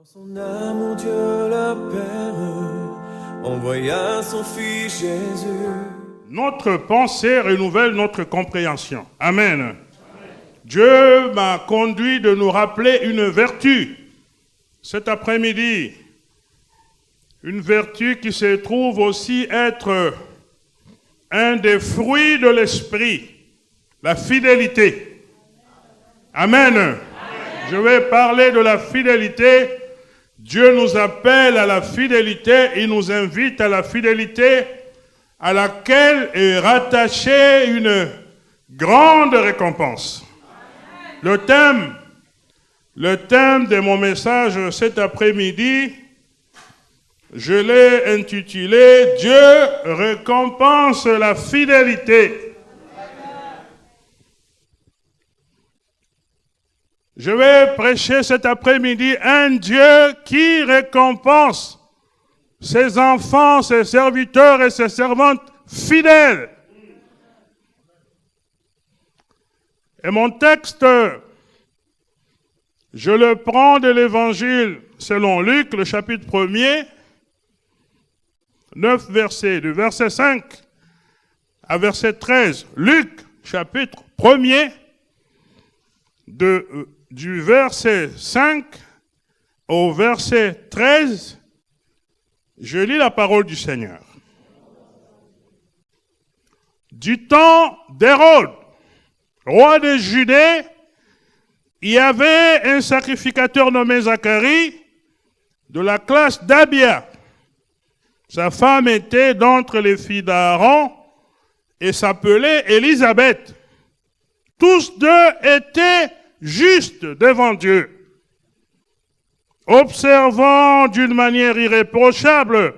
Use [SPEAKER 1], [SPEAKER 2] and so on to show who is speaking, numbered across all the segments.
[SPEAKER 1] Dans son amour, Dieu le Père envoya son Fils Jésus.
[SPEAKER 2] Notre pensée renouvelle notre compréhension. Amen. Amen. Dieu m'a conduit de nous rappeler une vertu cet après-midi. Une vertu qui se trouve aussi être un des fruits de l'esprit, la fidélité. Amen. Amen. Je vais parler de la fidélité. Dieu nous appelle à la fidélité, il nous invite à la fidélité à laquelle est rattachée une grande récompense. Le thème de mon message cet après-midi, je l'ai intitulé « Dieu récompense la fidélité ». Je vais prêcher cet après-midi un Dieu qui récompense ses enfants, ses serviteurs et ses servantes fidèles. Et mon texte, je le prends de l'Évangile selon Luc, le chapitre 1er, 9 versets, du verset 5 à verset 13. Luc, chapitre 1er, du verset 5 au verset 13, je lis la parole du Seigneur. Du temps d'Hérode, roi de Judée, il y avait un sacrificateur nommé Zacharie de la classe d'Abia. Sa femme était d'entre les filles d'Aaron et s'appelait Élisabeth. Tous deux étaient justes devant Dieu, observant d'une manière irréprochable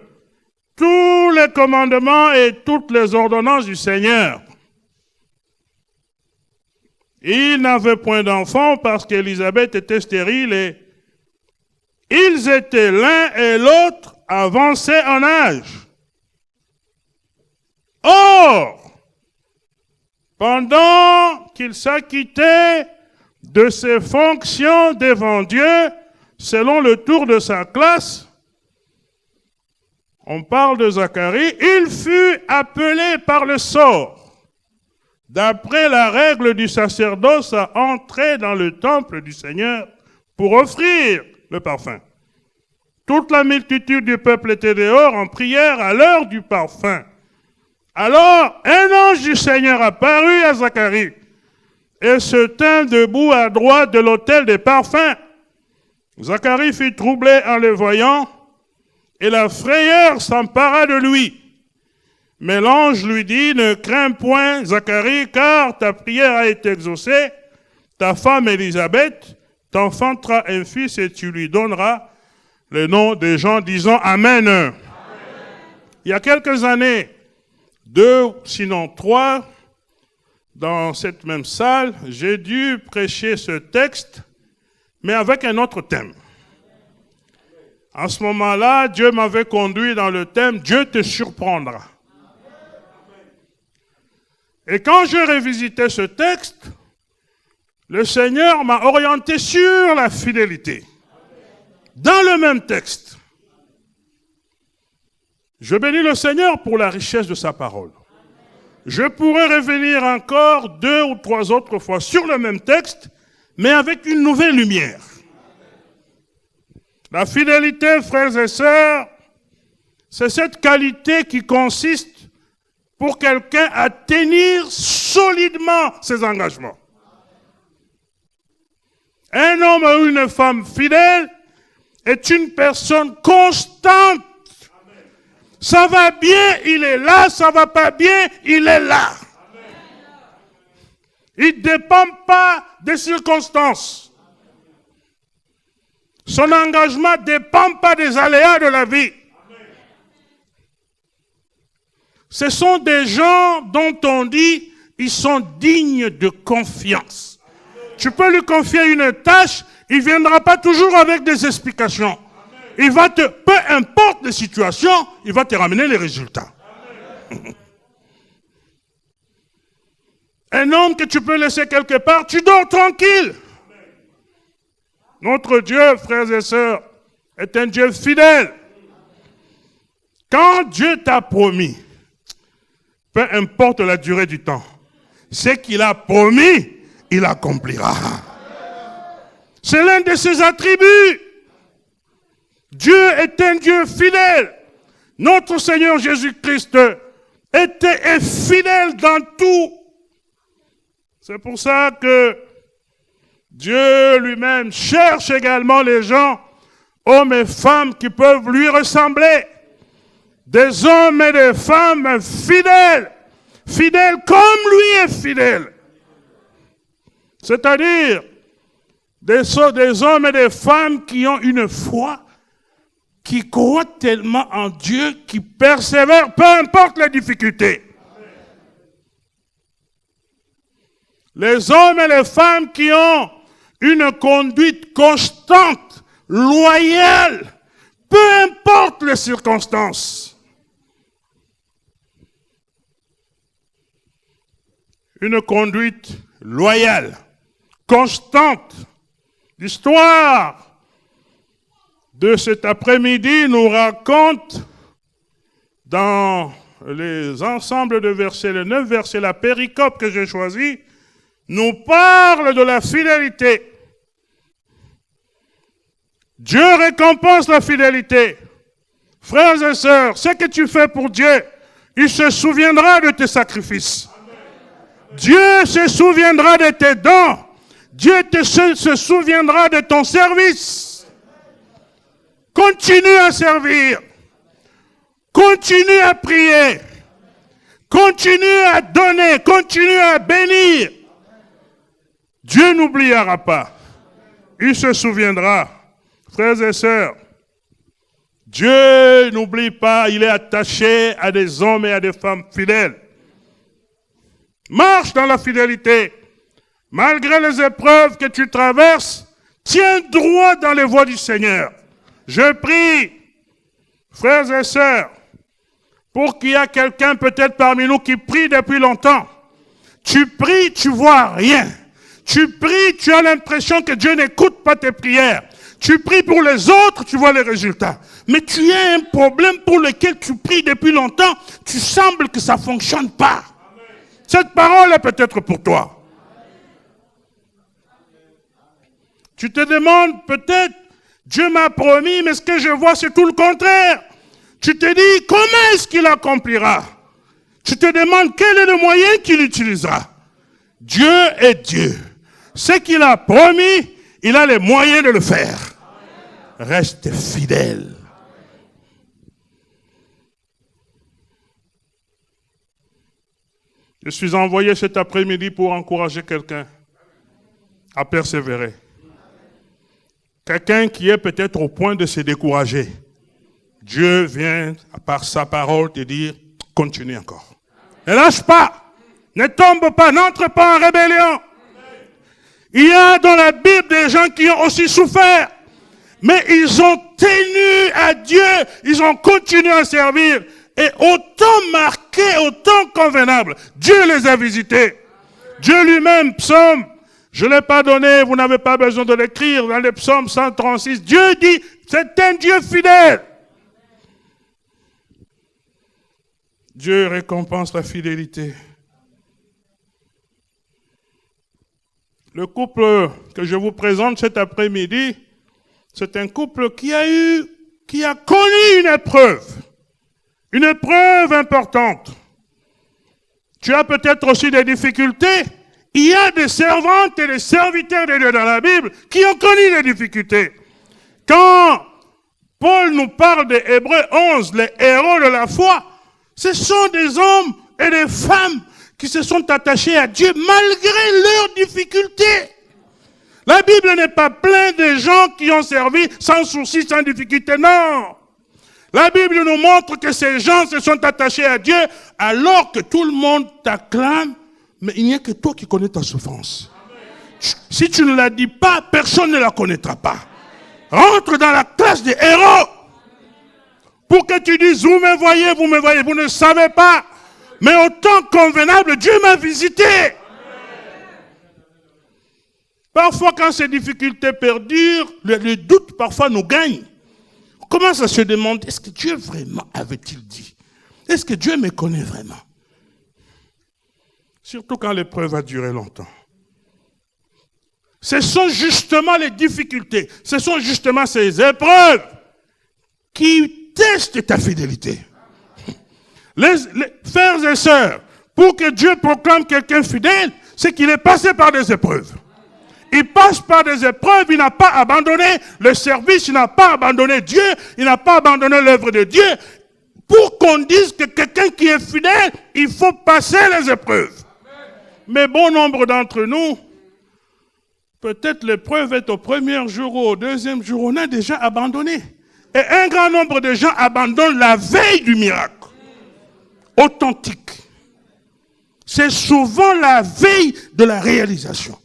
[SPEAKER 2] tous les commandements et toutes les ordonnances du Seigneur. Ils n'avaient point d'enfants parce qu'Élisabeth était stérile et ils étaient l'un et l'autre avancés en âge. Or, pendant qu'il s'acquittait de ses fonctions devant Dieu, selon le tour de sa classe, on parle de Zacharie, il fut appelé par le sort, d'après la règle du sacerdoce, à entrer dans le temple du Seigneur pour offrir le parfum. Toute la multitude du peuple était dehors en prière à l'heure du parfum. Alors, un ange du Seigneur apparut à Zacharie et se tint debout à droite de l'autel des parfums. Zacharie fut troublé en le voyant et la frayeur s'empara de lui. Mais l'ange lui dit, ne crains point, Zacharie, car ta prière a été exaucée. Ta femme Élisabeth t'enfantera un fils et tu lui donneras le nom des gens disant Amen. Amen. Il y a quelques années, 2, sinon 3, dans cette même salle, j'ai dû prêcher ce texte, mais avec un autre thème. En ce moment-là, Dieu m'avait conduit dans le thème « Dieu te surprendra ». Et quand je révisitais ce texte, le Seigneur m'a orienté sur la fidélité. Dans le même texte. Je bénis le Seigneur pour la richesse de sa parole. Je pourrais revenir encore 2 ou 3 autres fois sur le même texte, mais avec une nouvelle lumière. La fidélité, frères et sœurs, c'est cette qualité qui consiste pour quelqu'un à tenir solidement ses engagements. Un homme ou une femme fidèle est une personne constante. Ça va bien, il est là, ça va pas bien, il est là. Il ne dépend pas des circonstances. Son engagement ne dépend pas des aléas de la vie. Ce sont des gens dont on dit ils sont dignes de confiance. Tu peux lui confier une tâche, il ne viendra pas toujours avec des explications. Il va peu importe les situations, il va te ramener les résultats. Un homme que tu peux laisser quelque part, tu dors tranquille. Notre Dieu, frères et sœurs, est un Dieu fidèle. Quand Dieu t'a promis, peu importe la durée du temps, ce qu'il a promis, il accomplira. C'est l'un de ses attributs. Dieu est un Dieu fidèle. Notre Seigneur Jésus-Christ était fidèle dans tout. C'est pour ça que Dieu lui-même cherche également les gens, hommes et femmes qui peuvent lui ressembler. Des hommes et des femmes fidèles, fidèles comme lui est fidèle. C'est-à-dire des hommes et des femmes qui ont une foi, qui croient tellement en Dieu, qui persévèrent, peu importe les difficultés. Les hommes et les femmes qui ont une conduite constante, loyale, peu importe les circonstances. Une conduite loyale, constante. L'histoire de cet après-midi nous raconte dans les ensembles de versets, les 9 versets, la péricope que j'ai choisie, nous parle de la fidélité. Dieu récompense la fidélité. Frères et sœurs, ce que tu fais pour Dieu, il se souviendra de tes sacrifices. Dieu se souviendra de tes dons. Dieu se souviendra de ton service. Continue à servir. Continue à prier. Continue à donner. Continue à bénir. Dieu n'oubliera pas. Il se souviendra. Frères et sœurs, Dieu n'oublie pas, il est attaché à des hommes et à des femmes fidèles. Marche dans la fidélité. Malgré les épreuves que tu traverses, tiens droit dans les voies du Seigneur. Je prie, frères et sœurs, pour qu'il y ait quelqu'un peut-être parmi nous qui prie depuis longtemps. Tu pries, tu vois rien. Tu pries, tu as l'impression que Dieu n'écoute pas tes prières. Tu pries pour les autres, tu vois les résultats. Mais tu as un problème pour lequel tu pries depuis longtemps, tu sembles que ça ne fonctionne pas. Cette parole est peut-être pour toi. Tu te demandes peut-être, Dieu m'a promis, mais ce que je vois, c'est tout le contraire. Tu te dis, comment est-ce qu'il accomplira? Tu te demandes quel est le moyen qu'il utilisera. Dieu est Dieu. Ce qu'il a promis, il a les moyens de le faire. Reste fidèle. Je suis envoyé cet après-midi pour encourager quelqu'un à persévérer. Quelqu'un qui est peut-être au point de se décourager. Dieu vient, par sa parole, te dire, continue encore. Ne lâche pas. Ne tombe pas. N'entre pas en rébellion. Il y a dans la Bible des gens qui ont aussi souffert. Mais ils ont tenu à Dieu. Ils ont continué à servir. Et autant marqué, autant convenable, Dieu les a visités. Dieu lui-même, psaume, je ne l'ai pas donné, vous n'avez pas besoin de l'écrire, dans le psaume 136, Dieu dit, c'est un Dieu fidèle. Dieu récompense la fidélité. Le couple que je vous présente cet après-midi, c'est un couple qui a connu une épreuve. Une épreuve importante. Tu as peut-être aussi des difficultés. Il y a des servantes et des serviteurs de Dieu dans la Bible qui ont connu des difficultés. Quand Paul nous parle des Hébreux 11, les héros de la foi, ce sont des hommes et des femmes qui se sont attachés à Dieu malgré leurs difficultés. La Bible n'est pas pleine de gens qui ont servi sans souci, sans difficulté, non. La Bible nous montre que ces gens se sont attachés à Dieu alors que tout le monde t'acclame, mais il n'y a que toi qui connais ta souffrance. Si tu ne la dis pas, personne ne la connaîtra pas. Rentre dans la classe des héros pour que tu dises, vous me voyez, vous ne savez pas, mais au temps convenable, Dieu m'a visité. Parfois, quand ces difficultés perdurent, les doutes parfois nous gagnent. On commence à se demander, est-ce que Dieu vraiment avait-il dit? Est-ce que Dieu me connaît vraiment? Surtout quand l'épreuve va durer longtemps. Ce sont justement les difficultés, ce sont justement ces épreuves qui testent ta fidélité. Les frères et sœurs, pour que Dieu proclame quelqu'un fidèle, c'est qu'il est passé par des épreuves. Il passe par des épreuves, il n'a pas abandonné le service, il n'a pas abandonné Dieu, il n'a pas abandonné l'œuvre de Dieu. Pour qu'on dise que quelqu'un qui est fidèle, il faut passer les épreuves. Mais bon nombre d'entre nous, peut-être l'épreuve est au premier jour ou au deuxième jour, on a déjà abandonné. Et un grand nombre de gens abandonnent la veille du miracle. Authentique. C'est souvent la veille de la réalisation.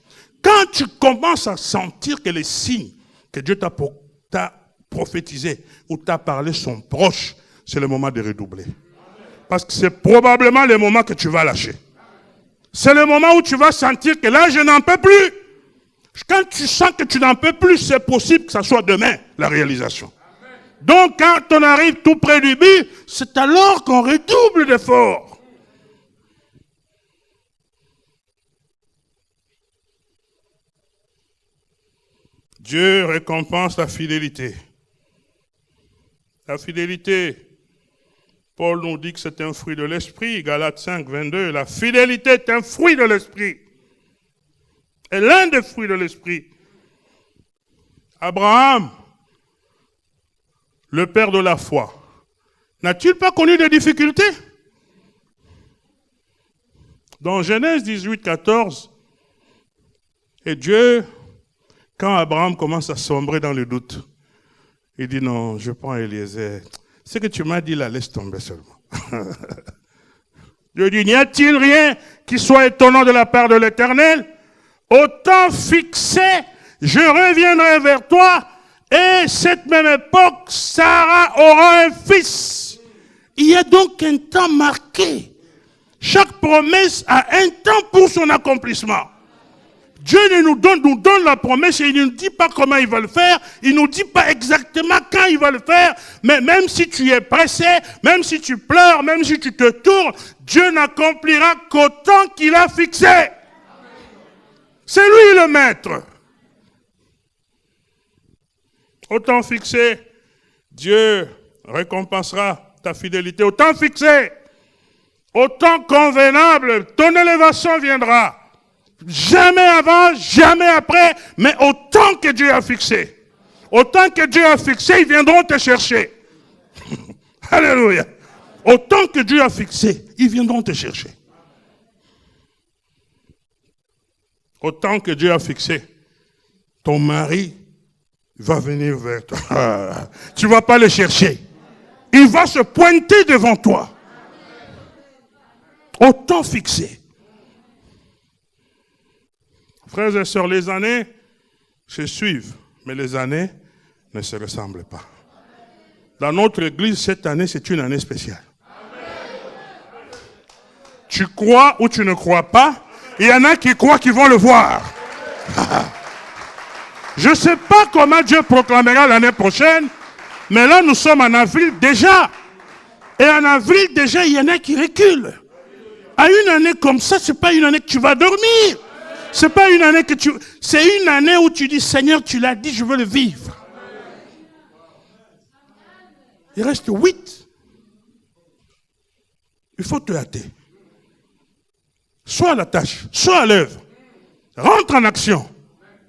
[SPEAKER 2] Quand tu commences à sentir que les signes que Dieu t'a prophétisés ou t'a parlé sont proches, c'est le moment de redoubler. Parce que c'est probablement le moment que tu vas lâcher. C'est le moment où tu vas sentir que là, je n'en peux plus. Quand tu sens que tu n'en peux plus, c'est possible que ça soit demain, la réalisation. Donc, quand on arrive tout près du but, c'est alors qu'on redouble d'efforts. Dieu récompense la fidélité. La fidélité, Paul nous dit que c'est un fruit de l'esprit, Galates 5, 22. La fidélité est un fruit de l'esprit. Et l'un des fruits de l'esprit. Abraham, le père de la foi, n'a-t-il pas connu des difficultés? Dans Genèse 18, 14, et Dieu, quand Abraham commence à sombrer dans le doute, il dit non, je prends Eliezer. Ce que tu m'as dit là, laisse tomber seulement. Dieu dit, n'y a-t-il rien qui soit étonnant de la part de l'Éternel? Au temps fixé, je reviendrai vers toi, et cette même époque, Sarah aura un fils. Il y a donc un temps marqué. Chaque promesse a un temps pour son accomplissement. Dieu nous donne la promesse et il ne nous dit pas comment il va le faire, il ne nous dit pas exactement quand il va le faire, mais même si tu es pressé, même si tu pleures, même si tu te tournes, Dieu n'accomplira qu'au temps qu'il a fixé. C'est lui le maître. Au temps fixé, Dieu récompensera ta fidélité. Au temps fixé, au temps convenable, ton élévation viendra. Jamais avant, jamais après, mais au temps que Dieu a fixé. Au temps que Dieu a fixé, ils viendront te chercher. Alléluia. Au temps que Dieu a fixé, ils viendront te chercher. Au temps que Dieu a fixé, ton mari va venir vers toi. Tu ne vas pas le chercher. Il va se pointer devant toi. Au temps fixé. Frères et sœurs, les années se suivent, mais les années ne se ressemblent pas. Dans notre église, cette année, c'est une année spéciale. Tu crois ou tu ne crois pas, il y en a qui croient qu'ils vont le voir. Je ne sais pas comment Dieu proclamera l'année prochaine, mais là, nous sommes en avril déjà. Et en avril, déjà, il y en a qui reculent. À une année comme ça, ce n'est pas une année que tu vas dormir. C'est pas une année que tu... C'est une année où tu dis, Seigneur, tu l'as dit, je veux le vivre. Il reste 8. Il faut te hâter. Sois à la tâche, sois à l'œuvre. Rentre en action.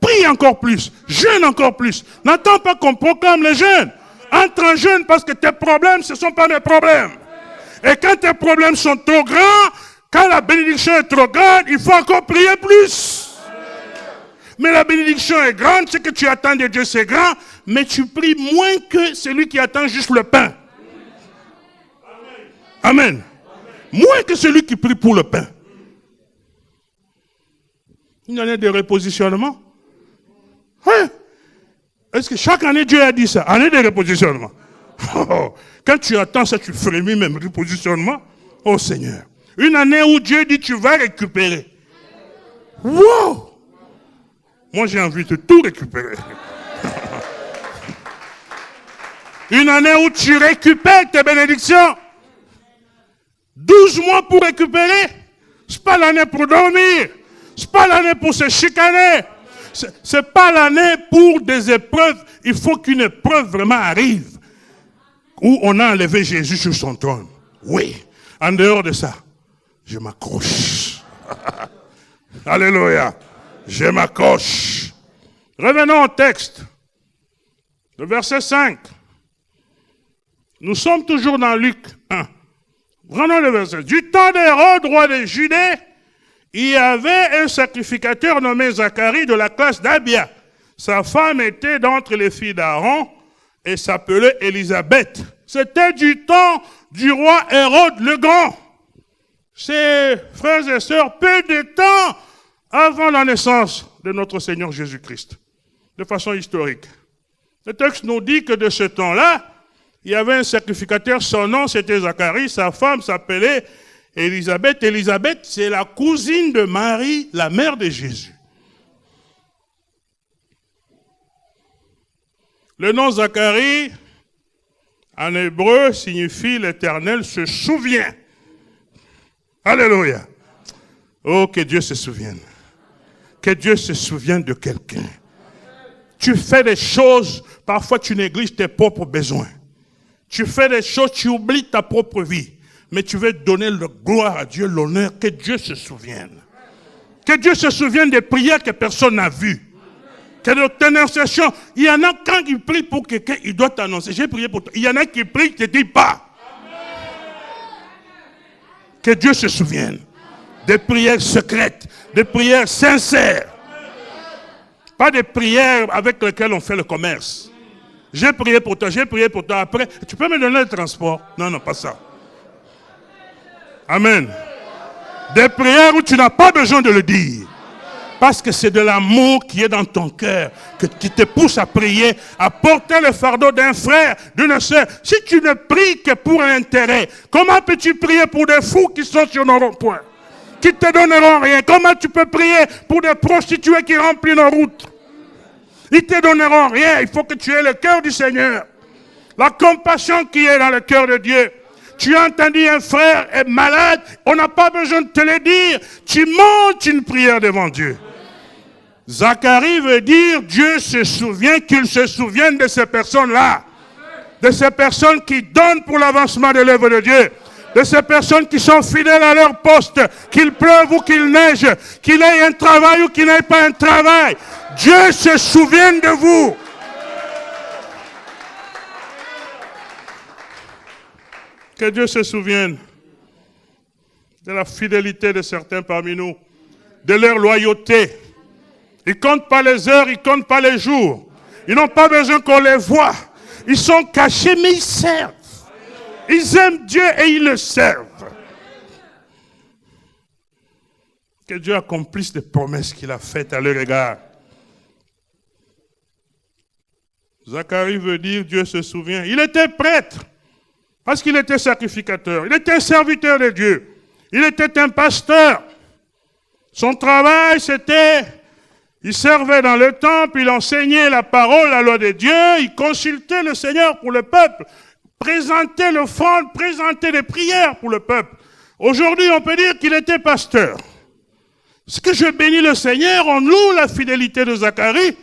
[SPEAKER 2] Prie encore plus, jeûne encore plus. N'attends pas qu'on proclame les jeûnes. Entre en jeûne parce que tes problèmes, ce ne sont pas mes problèmes. Et quand tes problèmes sont trop grands, quand la bénédiction est trop grande, il faut encore prier plus. Mais la bénédiction est grande, ce que tu attends de Dieu c'est grand, mais tu pries moins que celui qui attend juste le pain. Amen. Moins que celui qui prie pour le pain. Une année de repositionnement. Ouais. Est-ce que chaque année Dieu a dit ça? Année de repositionnement. Quand tu attends ça, tu frémis même, repositionnement. Oh Seigneur. Une année où Dieu dit tu vas récupérer. Wow! Moi j'ai envie de tout récupérer. Une année où tu récupères tes bénédictions. 12 mois pour récupérer. C'est pas l'année pour dormir. C'est pas l'année pour se chicaner. C'est pas l'année pour des épreuves. Il faut qu'une épreuve vraiment arrive. Où on a enlevé Jésus sur son trône. Oui. En dehors de ça, je m'accroche. Alléluia. Je m'accroche. Revenons au texte. Le verset 5. Nous sommes toujours dans Luc 1. Prenons le verset. Du temps d'Hérode, roi de Judée, il y avait un sacrificateur nommé Zacharie de la classe d'Abia. Sa femme était d'entre les filles d'Aaron et s'appelait Élisabeth. C'était du temps du roi Hérode le Grand. Ses frères et sœurs, peu de temps avant la naissance de notre Seigneur Jésus-Christ, de façon historique. Le texte nous dit que de ce temps-là, il y avait un sacrificateur, son nom c'était Zacharie, sa femme s'appelait Élisabeth. Élisabeth, c'est la cousine de Marie, la mère de Jésus. Le nom Zacharie, en hébreu, signifie l'Éternel se souvient. Alléluia. Oh, que Dieu se souvienne. Que Dieu se souvienne de quelqu'un. Tu fais des choses, parfois tu négliges tes propres besoins. Tu fais des choses, tu oublies ta propre vie. Mais tu veux donner la gloire à Dieu, l'honneur, que Dieu se souvienne. Que Dieu se souvienne des prières que personne n'a vues. Que de ton intercession, il y en a quand il prie pour quelqu'un, il doit t'annoncer. J'ai prié pour toi. Il y en a qui prient, ne te disent pas. Que Dieu se souvienne. Des prières secrètes, des prières sincères. Pas des prières avec lesquelles on fait le commerce. J'ai prié pour toi, après, tu peux me donner le transport? Non, pas ça. Amen. Des prières où tu n'as pas besoin de le dire. Parce que c'est de l'amour qui est dans ton cœur, qui te pousse à prier, à porter le fardeau d'un frère, d'une sœur. Si tu ne pries que pour un intérêt, comment peux-tu prier pour des fous qui sont sur nos ronds-points, qui ne te donneront rien? Comment tu peux prier pour des prostituées qui remplissent nos routes? Ils ne te donneront rien. Il faut que tu aies le cœur du Seigneur. La compassion qui est dans le cœur de Dieu. Tu as entendu un frère est malade, on n'a pas besoin de te le dire. Tu montes une prière devant Dieu. Zacharie veut dire Dieu se souvient, qu'il se souvienne de ces personnes-là. De ces personnes qui donnent pour l'avancement de l'œuvre de Dieu. De ces personnes qui sont fidèles à leur poste, qu'il pleuve ou qu'il neige, qu'il ait un travail ou qu'il n'ait pas un travail. Dieu se souvienne de vous. Que Dieu se souvienne de la fidélité de certains parmi nous, de leur loyauté. Ils ne comptent pas les heures, ils ne comptent pas les jours. Ils n'ont pas besoin qu'on les voie. Ils sont cachés, mais ils servent. Ils aiment Dieu et ils le servent. Que Dieu accomplisse les promesses qu'il a faites à leur égard. Zacharie veut dire Dieu se souvient. Il était prêtre parce qu'il était sacrificateur. Il était un serviteur de Dieu. Il était un pasteur. Son travail, c'était, il servait dans le temple, il enseignait la parole, la loi de Dieu, il consultait le Seigneur pour le peuple, présentait l'offrande, présentait les prières pour le peuple. Aujourd'hui, on peut dire qu'il était pasteur. Ce que je bénis le Seigneur, on loue la fidélité de Zacharie,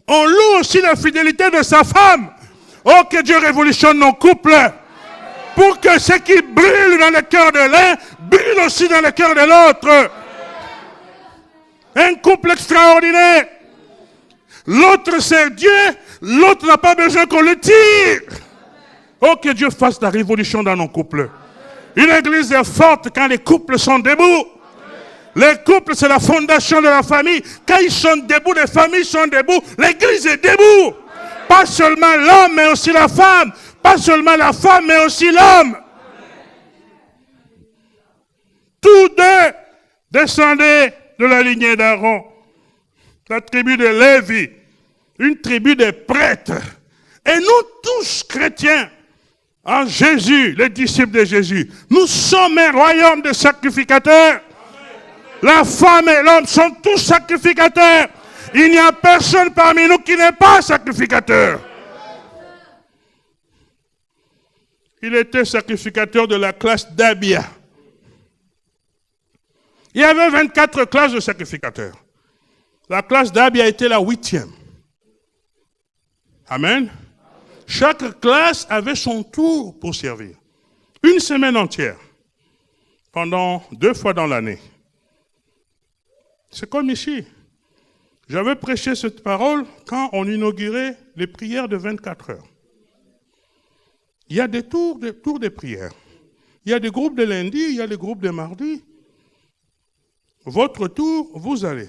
[SPEAKER 2] on loue aussi la fidélité de sa femme. Oh, que Dieu révolutionne nos couples. Pour que ce qui brûle dans le cœur de l'un, brûle aussi dans le cœur de l'autre. Un couple extraordinaire. L'autre sert Dieu, l'autre n'a pas besoin qu'on le tire. Oh, que Dieu fasse la révolution dans nos couples. Une église est forte quand les couples sont debout. Les couples, c'est la fondation de la famille. Quand ils sont debout, les familles sont debout, l'église est debout. Pas seulement l'homme, mais aussi la femme. Pas seulement la femme, mais aussi l'homme. Tous deux descendaient de la lignée d'Aaron. La tribu de Lévi, une tribu de prêtres. Et nous tous, chrétiens, en Jésus, les disciples de Jésus, nous sommes un royaume de sacrificateurs. La femme et l'homme sont tous sacrificateurs. Il n'y a personne parmi nous qui n'est pas sacrificateur. Il était sacrificateur de la classe d'Abia. Il y avait 24 classes de sacrificateurs. La classe d'Abia était la 8e. Amen. Chaque classe avait son tour pour servir. Une semaine entière. Pendant 2 fois dans l'année. C'est comme ici. J'avais prêché cette parole quand on inaugurait les prières de 24 heures. Il y a des tours de prières. Il y a des groupes de lundi, il y a des groupes de mardi. Votre tour, vous allez.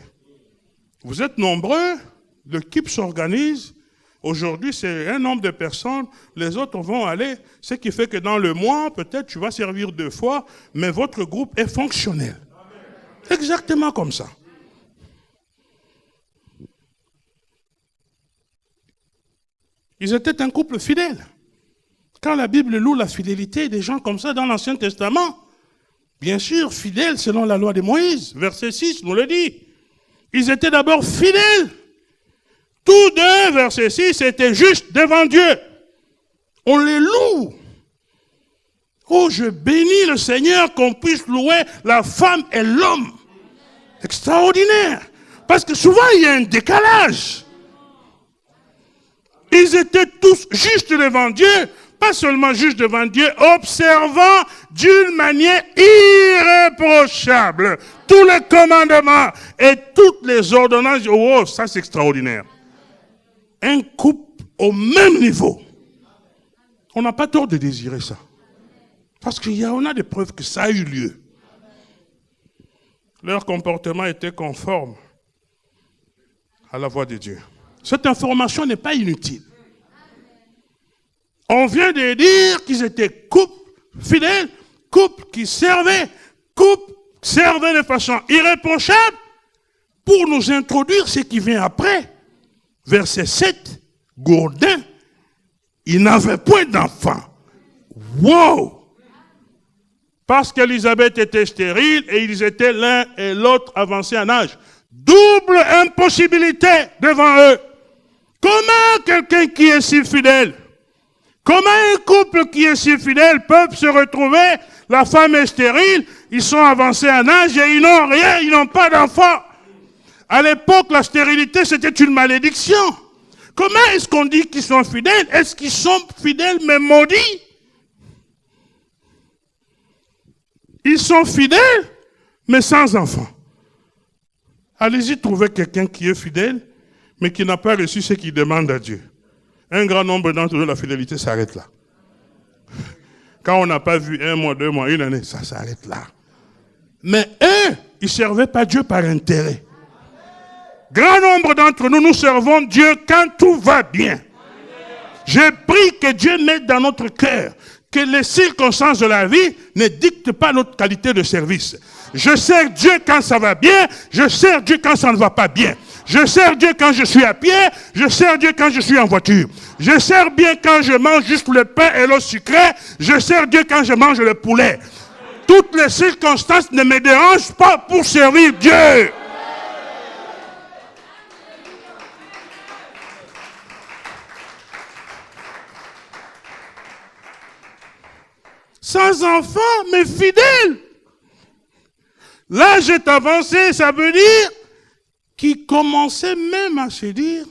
[SPEAKER 2] Vous êtes nombreux, l'équipe s'organise. Aujourd'hui, c'est un nombre de personnes, les autres vont aller. Ce qui fait que dans le mois, peut-être tu vas servir 2 fois, mais votre groupe est fonctionnel. Exactement comme ça. Ils étaient un couple fidèle. Quand la Bible loue la fidélité des gens comme ça dans l'Ancien Testament, bien sûr, fidèles selon la loi de Moïse, verset 6 nous le dit. Ils étaient d'abord fidèles. Tous deux, verset 6, étaient justes devant Dieu. On les loue. Oh, je bénis le Seigneur qu'on puisse louer la femme et l'homme. Extraordinaire. Parce que souvent, il y a un décalage. Ils étaient tous justes devant Dieu, pas seulement justes devant Dieu, observant d'une manière irréprochable tous les commandements et toutes les ordonnances. Oh, ça c'est extraordinaire. Un couple au même niveau. On n'a pas tort de désirer ça. Parce qu'on a des preuves que ça a eu lieu. Leur comportement était conforme à la voix de Dieu. Cette information n'est pas inutile. On vient de dire qu'ils étaient couple fidèles, couple qui servait de façon irréprochable pour nous introduire ce qui vient après. Verset 7, Gourdin, il n'avait point d'enfant. Wow! Parce qu'Élisabeth était stérile et ils étaient l'un et l'autre avancés en âge. Double impossibilité devant eux. Comment quelqu'un qui est si fidèle, comment un couple qui est si fidèle peuvent se retrouver, la femme est stérile, ils sont avancés en âge et ils n'ont rien, ils n'ont pas d'enfant. À l'époque, la stérilité, c'était une malédiction. Comment est-ce qu'on dit qu'ils sont fidèles? Est-ce qu'ils sont fidèles mais maudits? Ils sont fidèles mais sans enfant. Allez-y trouver quelqu'un qui est fidèle mais qui n'a pas reçu ce qu'il demande à Dieu. Un grand nombre d'entre nous, la fidélité s'arrête là. Quand on n'a pas vu 1 mois, 2 mois, 1 année, ça s'arrête là. Mais eux, ils ne servaient pas Dieu par intérêt. Grand nombre d'entre nous, nous servons Dieu quand tout va bien. Je prie que Dieu mette dans notre cœur que les circonstances de la vie ne dictent pas notre qualité de service. Je sers Dieu quand ça va bien, je sers Dieu quand ça ne va pas bien. Je sers Dieu quand je suis à pied, je sers Dieu quand je suis en voiture. Je sers bien quand je mange juste le pain et l'eau sucrée, je sers Dieu quand je mange le poulet. Toutes les circonstances ne me dérangent pas pour servir Dieu. Sans enfant, mais fidèle. L'âge est avancé, ça veut dire qu'ils commençaient même à se dire,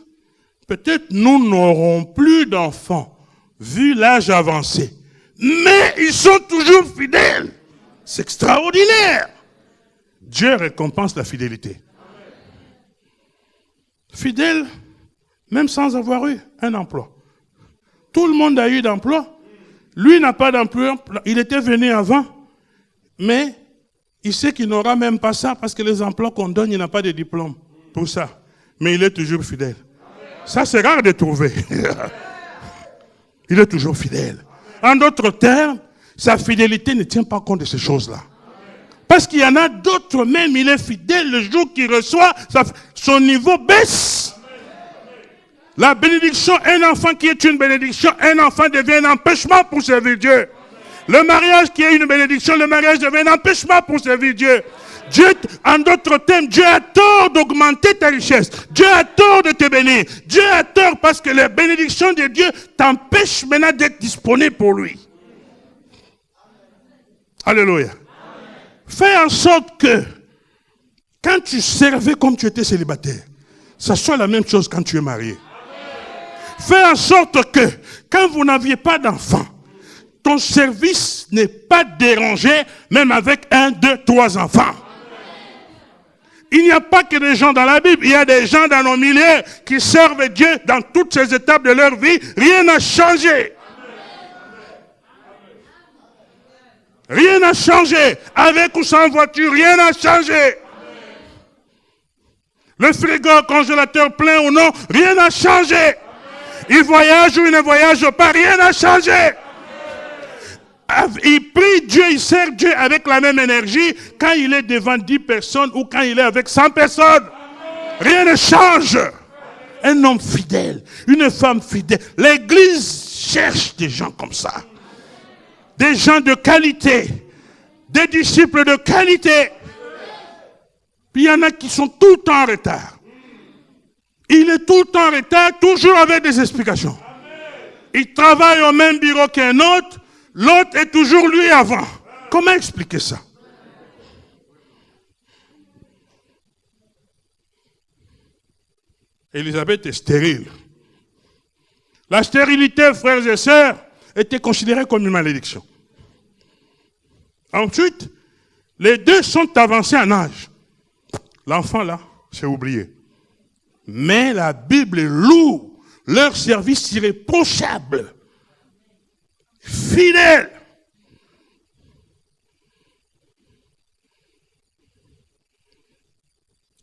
[SPEAKER 2] peut-être nous n'aurons plus d'enfants, vu l'âge avancé. Mais ils sont toujours fidèles. C'est extraordinaire. Dieu récompense la fidélité. Fidèle, même sans avoir eu un emploi. Tout le monde a eu d'emploi. Lui n'a pas d'emploi, il était venu avant, mais il sait qu'il n'aura même pas ça parce que les emplois qu'on donne, il n'a pas de diplôme pour ça. Mais il est toujours fidèle. Ça, c'est rare de trouver. Il est toujours fidèle. En d'autres termes, sa fidélité ne tient pas compte de ces choses-là. Parce qu'il y en a d'autres même, il est fidèle le jour qu'il reçoit, son niveau baisse. La bénédiction, un enfant qui est une bénédiction, un enfant devient un empêchement pour servir Dieu. Le mariage qui est une bénédiction, le mariage devient un empêchement pour servir Dieu. Dieu, en d'autres termes, Dieu a tort d'augmenter ta richesse. Dieu a tort de te bénir. Dieu a tort parce que les bénédictions de Dieu t'empêchent maintenant d'être disponible pour lui. Alléluia. Fais en sorte que, quand tu servais comme tu étais célibataire, ça soit la même chose quand tu es marié. Fais en sorte que, quand vous n'aviez pas d'enfant, ton service n'est pas dérangé, même avec 1, 2, 3 enfants. Il n'y a pas que des gens dans la Bible, il y a des gens dans nos milieux qui servent Dieu dans toutes ces étapes de leur vie. Rien n'a changé. Rien n'a changé. Avec ou sans voiture, rien n'a changé. Le frigo, congélateur plein ou non, rien n'a changé. Il voyage ou il ne voyage pas, rien n'a changé. Il prie Dieu, il sert Dieu avec la même énergie quand il est devant 10 personnes ou quand il est avec 100 personnes. Rien ne change. Un homme fidèle, une femme fidèle. L'église cherche des gens comme ça. Des gens de qualité. Des disciples de qualité. Puis il y en a qui sont tout le temps en retard. Il est tout le temps en retard, toujours avec des explications. Il travaille au même bureau qu'un autre. L'autre est toujours lui avant. Comment expliquer ça? Élisabeth est stérile. La stérilité, frères et sœurs, était considérée comme une malédiction. Ensuite, les deux sont avancés en âge. L'enfant là, c'est oublié. Mais la Bible loue leur service irréprochable. Fidèle.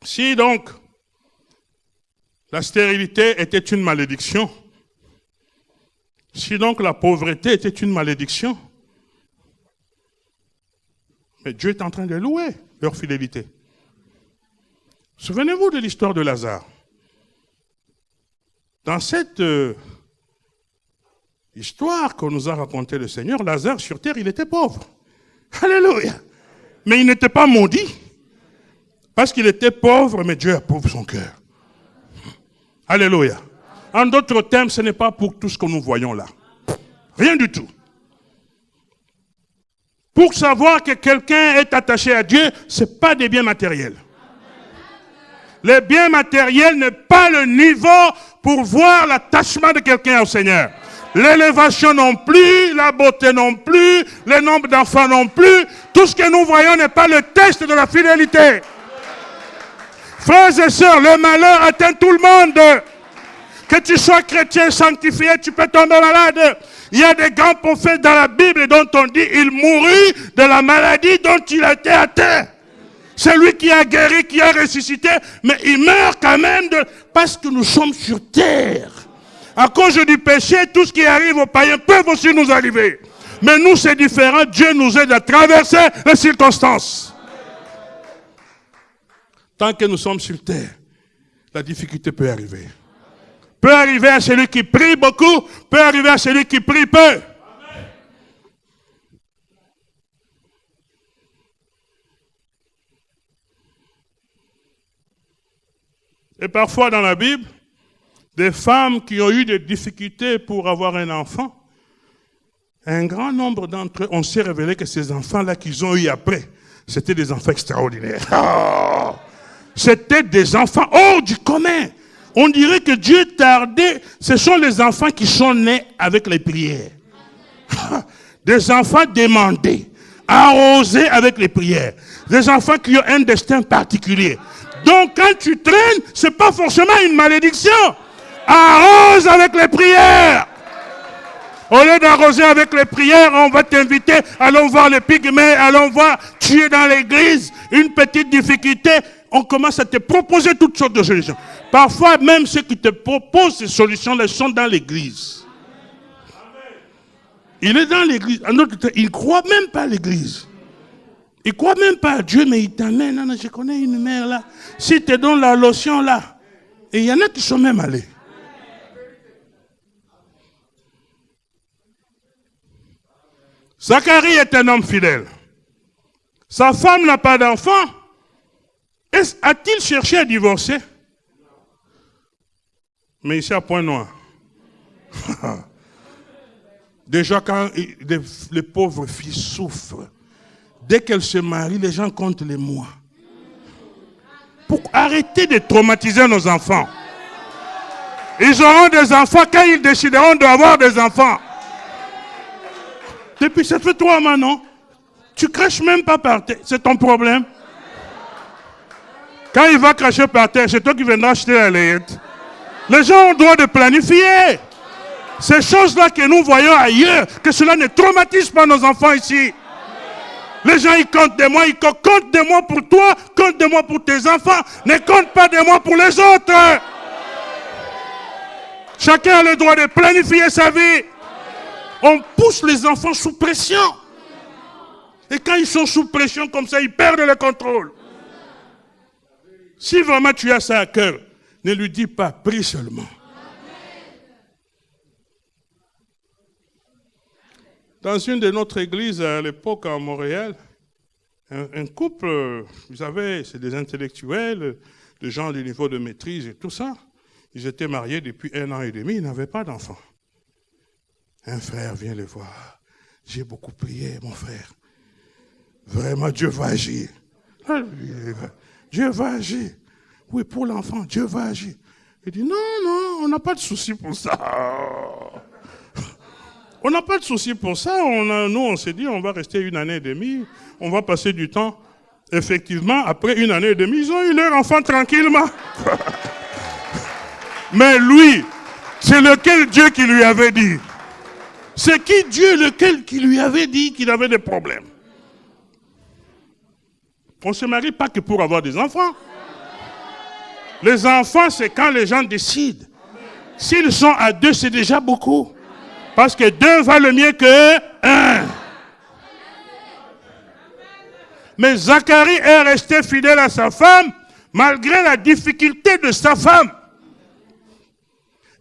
[SPEAKER 2] Si donc la stérilité était une malédiction, si donc la pauvreté était une malédiction, mais Dieu est en train de louer leur fidélité. Souvenez-vous de l'histoire de Lazare. Dans cette histoire qu'on nous a racontée le Seigneur, Lazare sur terre, il était pauvre. Alléluia. Mais il n'était pas maudit. Parce qu'il était pauvre, mais Dieu approuve son cœur. Alléluia. En d'autres termes, ce n'est pas pour tout ce que nous voyons là. Rien du tout. Pour savoir que quelqu'un est attaché à Dieu, ce n'est pas des biens matériels. Les biens matériels n'est pas le niveau pour voir l'attachement de quelqu'un au Seigneur. L'élévation non plus, la beauté non plus, le nombre d'enfants non plus. Tout ce que nous voyons n'est pas le test de la fidélité. Frères et sœurs, le malheur atteint tout le monde. Que tu sois chrétien sanctifié, tu peux tomber malade. Il y a des grands prophètes dans la Bible dont on dit il mourut de la maladie dont il a été atteint. C'est lui qui a guéri, qui a ressuscité, mais il meurt quand même parce que nous sommes sur terre. À cause du péché, tout ce qui arrive aux païens peut aussi nous arriver. Mais nous, c'est différent. Dieu nous aide à traverser les circonstances. Tant que nous sommes sur terre, la difficulté peut arriver. Peut arriver à celui qui prie beaucoup, peut arriver à celui qui prie peu. Et parfois dans la Bible, des femmes qui ont eu des difficultés pour avoir un enfant, un grand nombre d'entre eux, on s'est révélé que ces enfants-là qu'ils ont eu après, c'était des enfants extraordinaires. Oh, c'était des enfants hors du commun. On dirait que Dieu tardait. Ce sont les enfants qui sont nés avec les prières. Des enfants demandés, arrosés avec les prières. Des enfants qui ont un destin particulier. Donc quand tu traînes, ce n'est pas forcément une malédiction. Arrose avec les prières. Au lieu d'arroser avec les prières, on va t'inviter, allons voir les pygmées, allons voir, tu es dans l'église, une petite difficulté, on commence à te proposer toutes sortes de solutions. Parfois, même ceux qui te proposent ces solutions-là sont dans l'église. Il est dans l'église. En d'autres temps, il ne croit même pas à l'église. Il ne croit même pas à Dieu, mais il t'amène. Non, je connais une mère là. Si tu donnes la lotion là, et il y en a qui sont même allés. Zacharie est un homme fidèle. Sa femme n'a pas d'enfant. A-t-il cherché à divorcer? Mais ici à Point Noir. Déjà quand les pauvres filles souffrent, Dès qu'elle se marie, les gens comptent les mois. Pour arrêter de traumatiser nos enfants. Ils auront des enfants quand ils décideront d'avoir des enfants. Depuis, ça fait 3 mois, non? Tu craches même pas par terre. C'est ton problème. Quand il va cracher par terre, c'est toi qui viendras acheter la layette. Les gens ont le droit de planifier. Ces choses-là que nous voyons ailleurs, que cela ne traumatise pas nos enfants ici. Les gens, ils comptent de moi, ils comptent de moi pour toi, comptent de moi pour tes enfants, ne comptent pas de moi pour les autres. Chacun a le droit de planifier sa vie. On pousse les enfants sous pression. Et quand ils sont sous pression comme ça, ils perdent le contrôle. Si vraiment tu as ça à cœur, ne lui dis pas, prie seulement. Dans une de notre églises à l'époque à Montréal, un couple, c'est des intellectuels, des gens du niveau de maîtrise et tout ça. Ils étaient mariés depuis 1 an et demi, ils n'avaient pas d'enfants. Un frère vient les voir. J'ai beaucoup prié, mon frère. Vraiment, Dieu va agir. Dieu va agir. Oui, pour l'enfant, Dieu va agir. Il dit, non, on n'a pas de souci pour ça. On n'a pas de souci pour ça. Nous, on s'est dit, on va rester 1 année et demie. On va passer du temps. Effectivement, après 1 année et demie, ils ont eu leur enfant tranquillement. Mais lui, c'est lequel Dieu qui lui avait dit? C'est qui Dieu lequel qui lui avait dit qu'il avait des problèmes? On ne se marie pas que pour avoir des enfants. Les enfants, c'est quand les gens décident. S'ils sont à 2, c'est déjà beaucoup. Parce que 2 valent mieux que 1. Mais Zacharie est resté fidèle à sa femme, malgré la difficulté de sa femme.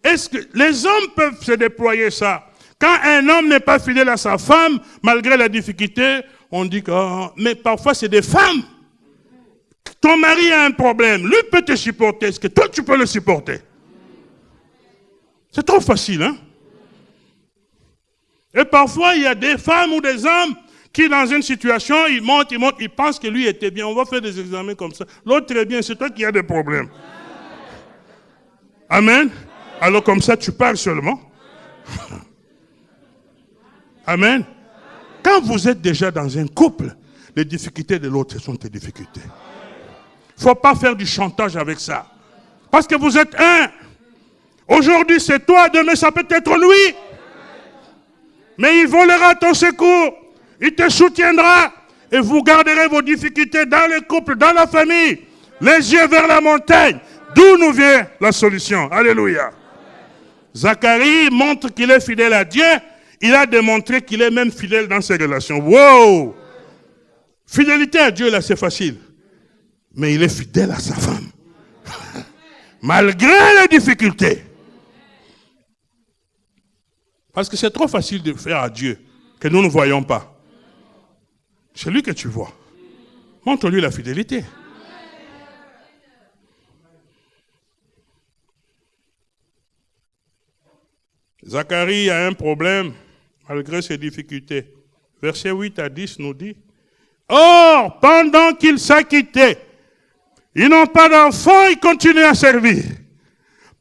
[SPEAKER 2] Est-ce que les hommes peuvent se déployer ça? Quand un homme n'est pas fidèle à sa femme, malgré la difficulté, on dit que... mais parfois, c'est des femmes. Ton mari a un problème. Lui peut te supporter. Est-ce que toi, tu peux le supporter? C'est trop facile, hein? Et parfois, il y a des femmes ou des hommes qui, dans une situation, ils montent, ils pensent que lui était bien. On va faire des examens comme ça. L'autre est bien, c'est toi qui as des problèmes. Amen. Alors comme ça, tu parles seulement. Amen. Quand vous êtes déjà dans un couple, les difficultés de l'autre sont tes difficultés. Il ne faut pas faire du chantage avec ça. Parce que vous êtes un. Aujourd'hui, c'est toi, demain, ça peut être lui. Mais il volera ton secours. Il te soutiendra. Et vous garderez vos difficultés dans le couple, dans la famille. Les yeux vers la montagne. D'où nous vient la solution. Alléluia. Zacharie montre qu'il est fidèle à Dieu. Il a démontré qu'il est même fidèle dans ses relations. Wow! Fidélité à Dieu, là, c'est facile. Mais il est fidèle à sa femme. Malgré les difficultés. Parce que c'est trop facile de faire à Dieu que nous ne voyons pas. C'est lui que tu vois. Montre-lui la fidélité. Zacharie a un problème malgré ses difficultés. Versets 8 à 10 nous dit, « Or, pendant qu'ils s'acquittaient, ils n'ont pas d'enfants, ils continuent à servir.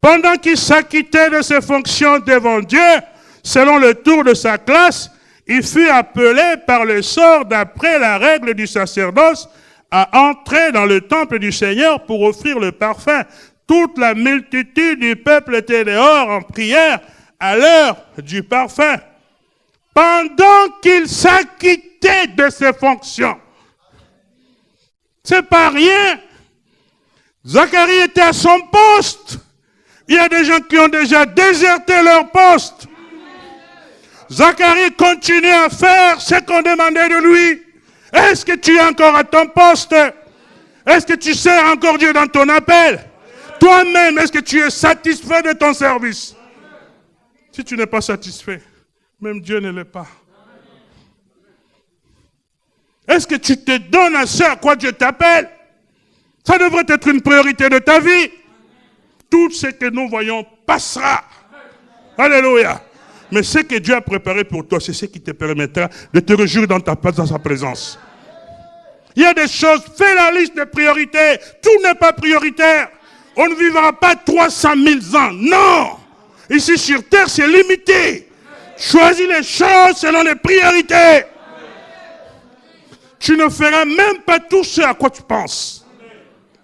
[SPEAKER 2] Pendant qu'ils s'acquittaient de ses fonctions devant Dieu, selon le tour de sa classe, il fut appelé par le sort d'après la règle du sacerdoce à entrer dans le temple du Seigneur pour offrir le parfum. Toute la multitude du peuple était dehors en prière à l'heure du parfum. Pendant qu'il s'acquittait de ses fonctions. C'est pas rien. Zacharie était à son poste. Il y a des gens qui ont déjà déserté leur poste. Zacharie continue à faire ce qu'on demandait de lui. Est-ce que tu es encore à ton poste? Est-ce que tu sers encore Dieu dans ton appel? Toi-même, est-ce que tu es satisfait de ton service? Si tu n'es pas satisfait, même Dieu ne l'est pas. Est-ce que tu te donnes à ce à quoi Dieu t'appelle? Ça devrait être une priorité de ta vie. Tout ce que nous voyons passera. Alléluia. Mais ce que Dieu a préparé pour toi, c'est ce qui te permettra de te réjouir dans ta place, dans sa présence. Il y a des choses, fais la liste des priorités. Tout n'est pas prioritaire. On ne vivra pas 300 000 ans. Non. Ici sur terre, c'est limité. Choisis les choses selon les priorités. Tu ne feras même pas tout ce à quoi tu penses.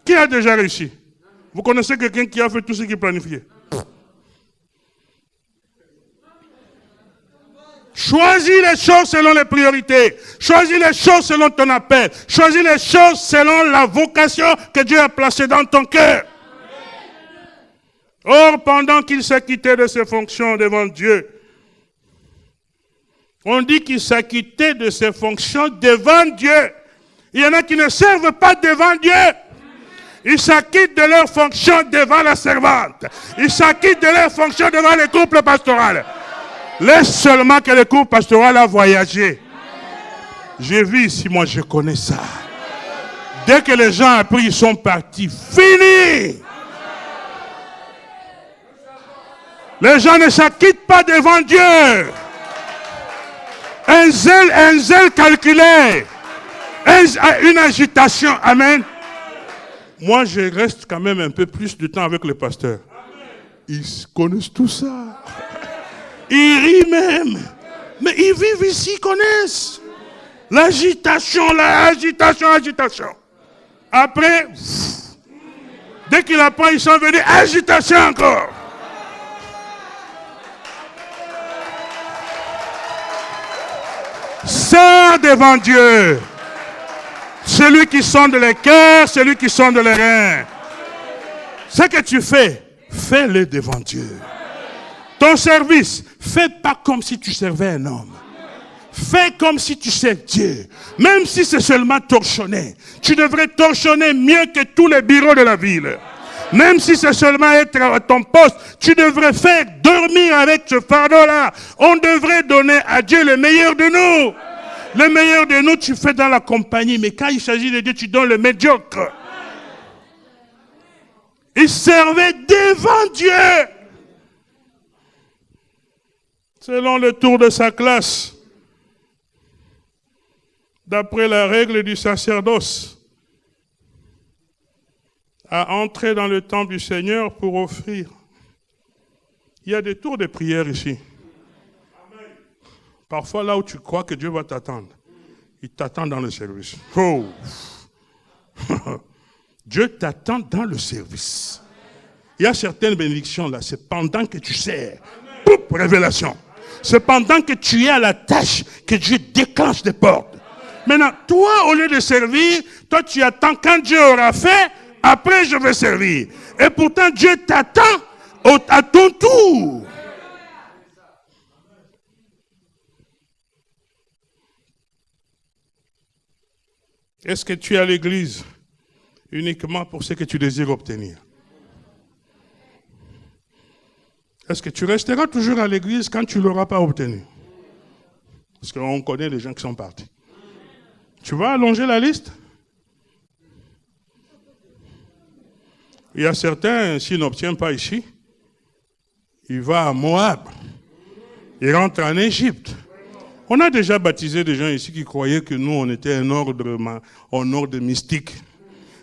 [SPEAKER 2] Qui a déjà réussi? Vous connaissez quelqu'un qui a fait tout ce qu'il planifiait? Choisis les choses selon les priorités. Choisis les choses selon ton appel. Choisis les choses selon la vocation que Dieu a placée dans ton cœur. Or, pendant qu'il s'acquittait de ses fonctions devant Dieu, on dit qu'il s'acquittait de ses fonctions devant Dieu. Il y en a qui ne servent pas devant Dieu. Ils s'acquittent de leurs fonctions devant la servante. Ils s'acquittent de leurs fonctions devant les couples pastoraux. Laisse seulement que le couple pastoral a voyagé. J'ai vu ici, moi je connais ça. Dès que les gens ont pris, ils sont partis. Fini! Les gens ne s'acquittent pas devant Dieu. Un zèle calculé. Une agitation. Amen. Moi, je reste quand même un peu plus de temps avec le pasteur. Ils connaissent tout ça. Ils rient même. Mais ils vivent ici, ils connaissent. L'agitation. Après, dès qu'il apprend, ils sont venus. Agitation encore. Sers devant Dieu. Celui qui sonde les cœurs, celui qui sonde les reins. Ce que tu fais, fais-le devant Dieu. Ton service, fais pas comme si tu servais un homme. Fais comme si tu sais Dieu. Même si c'est seulement torchonner. Tu devrais torchonner mieux que tous les bureaux de la ville. Même si c'est seulement être à ton poste, tu devrais faire dormir avec ce fardeau-là. On devrait donner à Dieu le meilleur de nous. Le meilleur de nous, tu fais dans la compagnie. Mais quand il s'agit de Dieu, tu donnes le médiocre. Il servait devant Dieu. Selon le tour de sa classe. D'après la règle du sacerdoce. À entrer dans le temple du Seigneur pour offrir. Il y a des tours de prière ici. Parfois, là où tu crois que Dieu va t'attendre, il t'attend dans le service. Oh. Dieu t'attend dans le service. Il y a certaines bénédictions là, c'est pendant que tu sers. Poup, révélation. C'est pendant que tu es à la tâche que Dieu déclenche des portes. Maintenant, toi, au lieu de servir, toi tu attends quand Dieu aura fait, après je vais servir. Et pourtant, Dieu t'attend à ton tour. Est-ce que tu es à l'église uniquement pour ce que tu désires obtenir? Est-ce que tu resteras toujours à l'église quand tu ne l'auras pas obtenu? Parce qu'on connaît les gens qui sont partis. Tu vas allonger la liste? Il y a certains, s'ils n'obtiennent pas ici, il va à Moab. Il rentre en Égypte. On a déjà baptisé des gens ici qui croyaient que nous, on était un ordre mystique.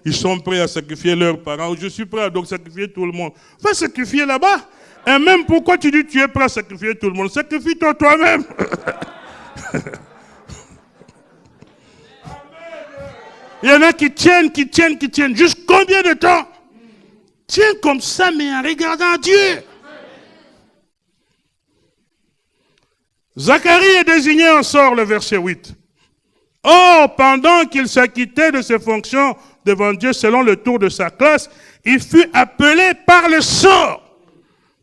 [SPEAKER 2] Ils sont prêts à sacrifier leurs parents. Je suis prêt à donc sacrifier tout le monde. Va sacrifier là-bas. Et même pourquoi tu dis que tu es prêt à sacrifier tout le monde? Sacrifie-toi toi-même. Il y en a qui tiennent. Juste combien de temps? Tiens comme ça, mais en regardant Dieu. Zacharie est désigné en sort, le verset 8. Or, pendant qu'il s'acquittait de ses fonctions devant Dieu selon le tour de sa classe, il fut appelé par le sort.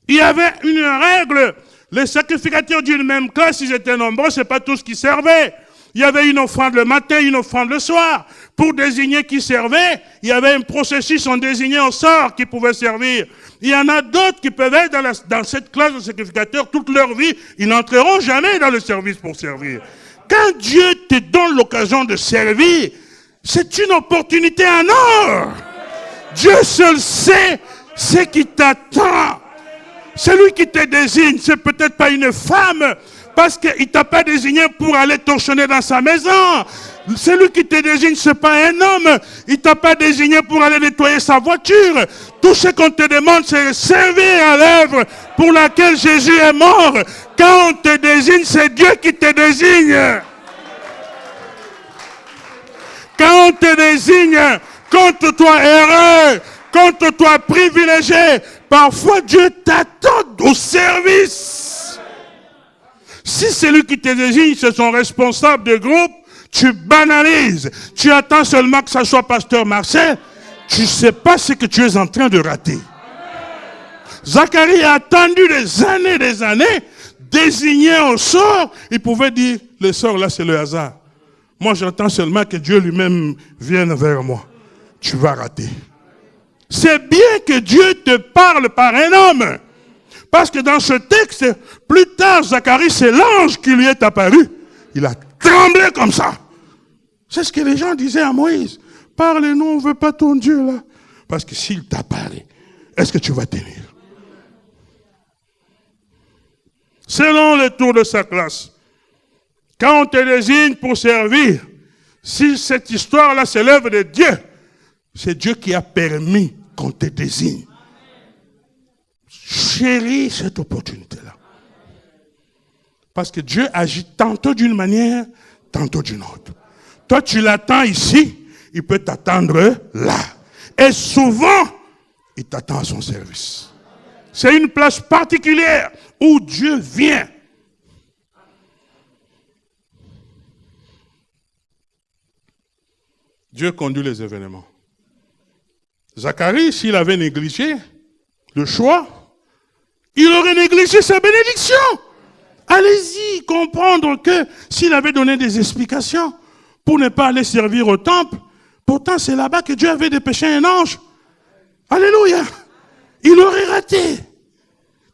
[SPEAKER 2] Il y avait une règle. Les sacrificateurs d'une même classe, ils étaient nombreux, c'est pas tous qui servaient. Il y avait une offrande le matin, une offrande le soir. Pour désigner qui servait, il y avait un processus, on désignait en sort qui pouvait servir. Il y en a d'autres qui peuvent être dans cette classe de sacrificateurs toute leur vie. Ils n'entreront jamais dans le service pour servir. Quand Dieu te donne l'occasion de servir, c'est une opportunité en or. Dieu seul sait ce qui t'attend. Celui qui te désigne, c'est peut-être pas une femme, Parce qu'il ne t'a pas désigné pour aller torchonner dans sa maison. Celui qui te désigne, ce n'est pas un homme. Il ne t'a pas désigné pour aller nettoyer sa voiture. Tout ce qu'on te demande, c'est de servir à l'œuvre pour laquelle Jésus est mort. Quand on te désigne, c'est Dieu qui te désigne. Quand on te désigne, compte-toi heureux, compte-toi privilégié. Parfois, Dieu t'attend au service. Si celui qui te désigne, c'est son responsable de groupe, tu banalises. Tu attends seulement que ça soit pasteur Marcel. Tu ne sais pas ce que tu es en train de rater. Zacharie a attendu des années, désigné au sort. Il pouvait dire, le sort là, c'est le hasard. Moi, j'attends seulement que Dieu lui-même vienne vers moi. Tu vas rater. C'est bien que Dieu te parle par un homme. Parce que dans ce texte, plus tard, Zacharie, c'est l'ange qui lui est apparu. Il a tremblé comme ça. C'est ce que les gens disaient à Moïse. Parle-nous, on ne veut pas ton Dieu là. Parce que s'il t'apparaît, est-ce que tu vas tenir? Selon le tour de sa classe, quand on te désigne pour servir, si cette histoire-là c'est l'œuvre de Dieu, c'est Dieu qui a permis qu'on te désigne. Chéris cette opportunité-là. Parce que Dieu agit tantôt d'une manière, tantôt d'une autre. Toi, tu l'attends ici, il peut t'attendre là. Et souvent, il t'attend à son service. C'est une place particulière où Dieu vient. Dieu conduit les événements. Zacharie, s'il avait négligé le choix, il aurait négligé sa bénédiction. Allez-y comprendre que s'il avait donné des explications pour ne pas aller servir au temple, pourtant c'est là-bas que Dieu avait dépêché un ange. Alléluia. Il aurait raté. Tu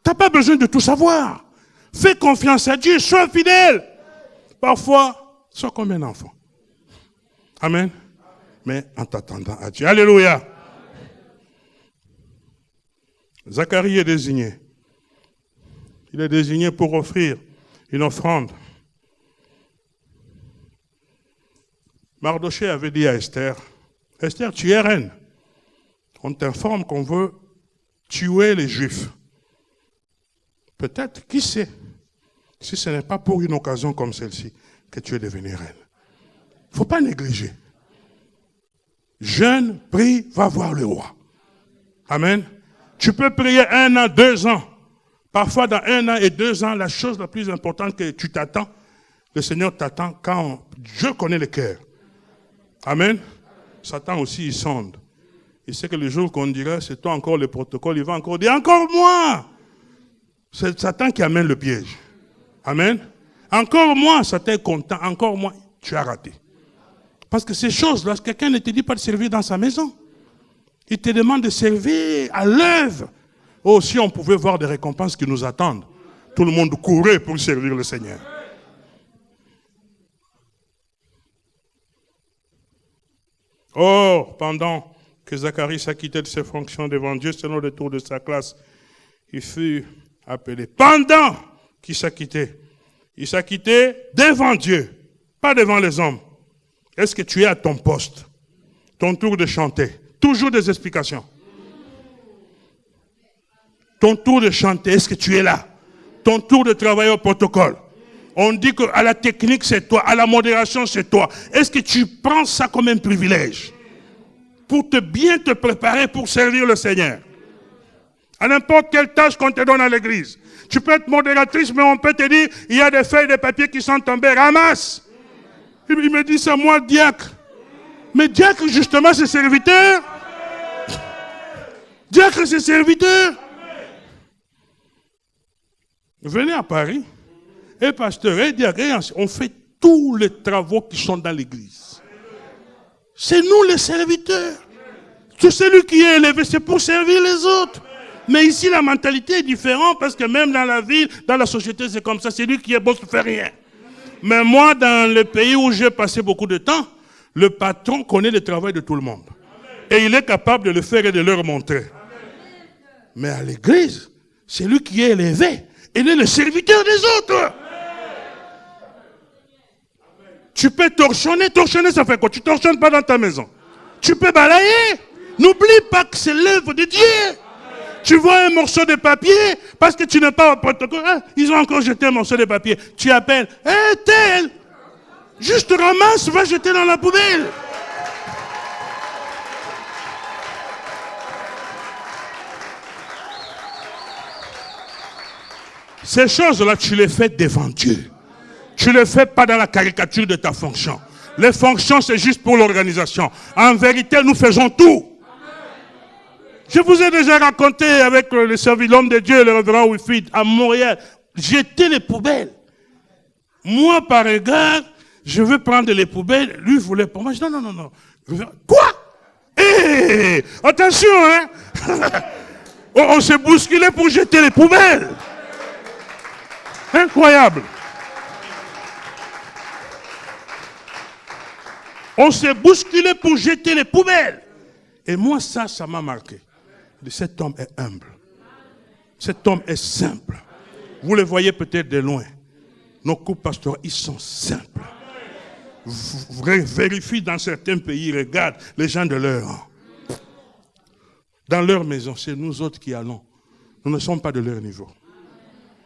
[SPEAKER 2] n'as pas besoin de tout savoir. Fais confiance à Dieu, sois fidèle. Parfois, sois comme un enfant. Amen. Mais en t'attendant à Dieu. Alléluia. Zacharie est désigné. Il est désigné pour offrir une offrande. Mardochée avait dit à Esther, Esther, tu es reine. On t'informe qu'on veut tuer les Juifs. Peut-être, qui sait, si ce n'est pas pour une occasion comme celle-ci que tu es devenue reine. Il ne faut pas négliger. Jeûne, prie, va voir le roi. Amen. Tu peux prier 1 an, 2 ans. Parfois, dans 1 an et 2 ans, la chose la plus importante que tu t'attends, le Seigneur t'attend quand Dieu connaît le cœur. Amen. Satan aussi, il sonde. Il sait que le jour qu'on dira, c'est toi encore le protocole, il va encore dire, encore moi. C'est Satan qui amène le piège. Amen. Encore moi, Satan est content. Encore moi, tu as raté. Parce que ces choses-là, quelqu'un ne te dit pas de servir dans sa maison. Il te demande de servir à l'œuvre. Oh, si on pouvait voir des récompenses qui nous attendent, tout le monde courait pour servir le Seigneur. Or, pendant que Zacharie s'acquittait de ses fonctions devant Dieu, selon le tour de sa classe, il fut appelé. Pendant qu'il s'acquittait, il s'acquittait devant Dieu, pas devant les hommes. Est-ce que tu es à ton poste? Ton tour de chanter. Toujours des explications. Ton tour de chanter, est-ce que tu es là? Ton tour de travailler au protocole. On dit qu'à la technique, c'est toi. À la modération, c'est toi. Est-ce que tu prends ça comme un privilège? Pour bien te préparer pour servir le Seigneur. À n'importe quelle tâche qu'on te donne à l'église. Tu peux être modératrice, mais on peut te dire, il y a des feuilles de papier qui sont tombées, ramasse. Il me dit, c'est moi, diacre. Mais diacre, justement, c'est serviteur. Diacre, c'est serviteur. Venez à Paris, et pasteur, et diacre, on fait tous les travaux qui sont dans l'église. C'est nous les serviteurs. Tout celui qui est élevé, c'est pour servir les autres. Mais ici, la mentalité est différente, parce que même dans la ville, dans la société, c'est comme ça. C'est lui qui est bon, ne fait rien. Mais moi, dans le pays où j'ai passé beaucoup de temps, le patron connaît le travail de tout le monde. Et il est capable de le faire et de leur montrer. Mais à l'église, c'est lui qui est élevé. Il est le serviteur des autres. Tu peux torchonner ça fait quoi? Tu torchonnes pas dans ta maison. Tu peux balayer. N'oublie pas que c'est l'œuvre de Dieu. Tu vois un morceau de papier, parce que tu n'es pas au protocole. Ah, ils ont encore jeté un morceau de papier. Tu appelles, tel, juste ramasse, va jeter dans la poubelle. Ces choses-là, tu les fais devant Dieu. Tu ne les fais pas dans la caricature de ta fonction. Les fonctions, c'est juste pour l'organisation. En vérité, nous faisons tout. Je vous ai déjà raconté avec le service, l'homme de Dieu, le révérend Wilfrid, à Montréal, jeter les poubelles. Moi, par égard, je veux prendre les poubelles. Lui, voulait pour moi. Je dis non. Quoi? Attention, hein? On s'est bousculé pour jeter les poubelles. Incroyable. On s'est bousculé pour jeter les poubelles. Et moi, ça m'a marqué. Cet homme est humble. Cet homme est simple. Vous le voyez peut-être de loin. Nos couples pastoraux, ils sont simples. Vérifie dans certains pays, regarde les gens de leur rang. Dans leur maison, c'est nous autres qui allons. Nous ne sommes pas de leur niveau.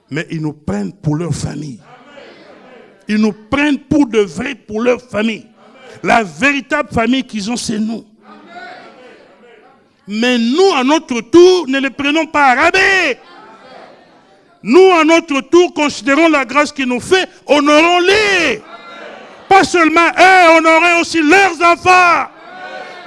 [SPEAKER 2] Mais ils nous prennent pour leur famille. Ils nous prennent pour de vrai pour leur famille. La véritable famille qu'ils ont, c'est nous. Mais nous, à notre tour, ne les prenons pas à rabais. Nous, à notre tour, considérons la grâce qu'ils nous fait, honorons-les. Pas seulement eux, honorez aussi leurs enfants.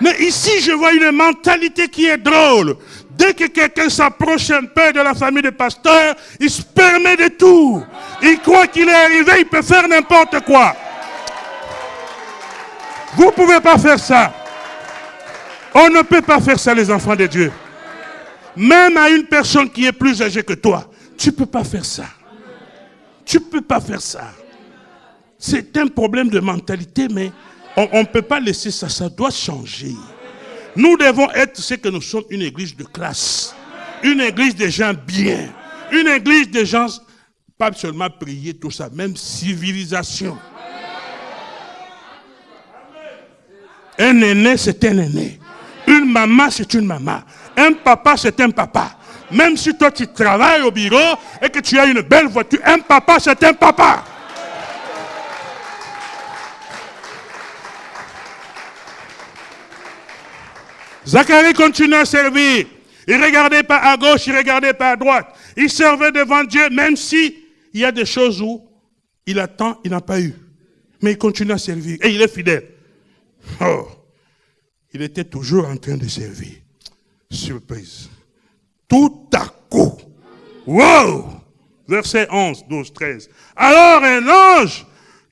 [SPEAKER 2] Mais ici, je vois une mentalité qui est drôle. Dès que quelqu'un s'approche un peu de la famille des pasteurs, il se permet de tout. Il croit qu'il est arrivé, il peut faire n'importe quoi. Vous ne pouvez pas faire ça. On ne peut pas faire ça, les enfants de Dieu. Même à une personne qui est plus âgée que toi, tu ne peux pas faire ça. Tu ne peux pas faire ça. C'est un problème de mentalité, mais on ne peut pas laisser ça. Ça doit changer. Nous devons être ce que nous sommes, une église de classe. Une église des gens bien. Une église des gens, pas seulement prier, tout ça, même civilisation. Un aîné, c'est un aîné. Une maman, c'est une maman. Un papa, c'est un papa. Même si toi, tu travailles au bureau et que tu as une belle voiture, un papa, c'est un papa. Zacharie continue à servir. Il ne regardait pas à gauche, il ne regardait pas à droite. Il servait devant Dieu, même si il y a des choses où il attend, il n'a pas eu. Mais il continue à servir et il est fidèle. Oh, il était toujours en train de servir. Surprise. Tout à coup. Wow! Verset 11, 12, 13. Alors un ange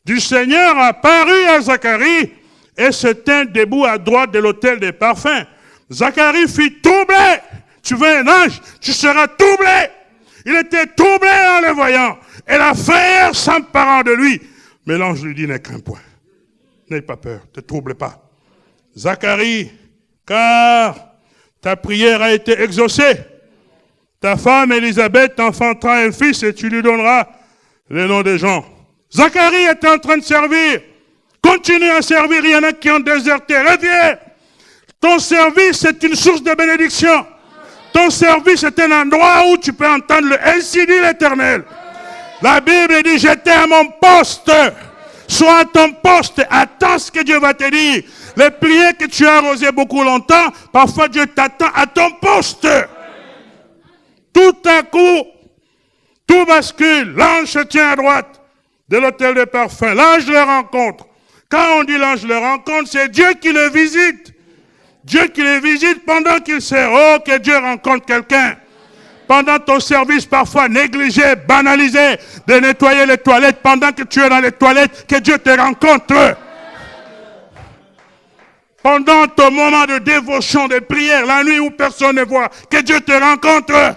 [SPEAKER 2] du Seigneur apparut à Zacharie et se tint debout à droite de l'autel des parfums. Zacharie fut troublé. Tu veux un ange, tu seras troublé. Il était troublé en le voyant. Et la frayeur s'emparant de lui. Mais l'ange lui dit, ne crains point. N'aie pas peur, ne te trouble pas. Zacharie, car ta prière a été exaucée. Ta femme Élisabeth t'enfantera un fils et tu lui donneras le nom de Jean. Zacharie est en train de servir. Continue à servir, il y en a qui ont déserté. Reviens. Ton service, c'est une source de bénédiction. Ton service est un endroit où tu peux entendre le ainsi dit l'Éternel. La Bible dit, j'étais à mon poste. Sois à ton poste, attends ce que Dieu va te dire. Les prières que tu as arrosées beaucoup longtemps, parfois Dieu t'attend à ton poste. Tout à coup, tout bascule. L'ange se tient à droite de l'autel de parfum. L'ange le rencontre. Quand on dit l'ange le rencontre, c'est Dieu qui le visite. Dieu qui le visite pendant qu'il sert. Oh, que Dieu rencontre quelqu'un. Pendant ton service parfois négligé, banalisé, de nettoyer les toilettes, pendant que tu es dans les toilettes, que Dieu te rencontre. Pendant ton moment de dévotion, de prière, la nuit où personne ne voit, que Dieu te rencontre.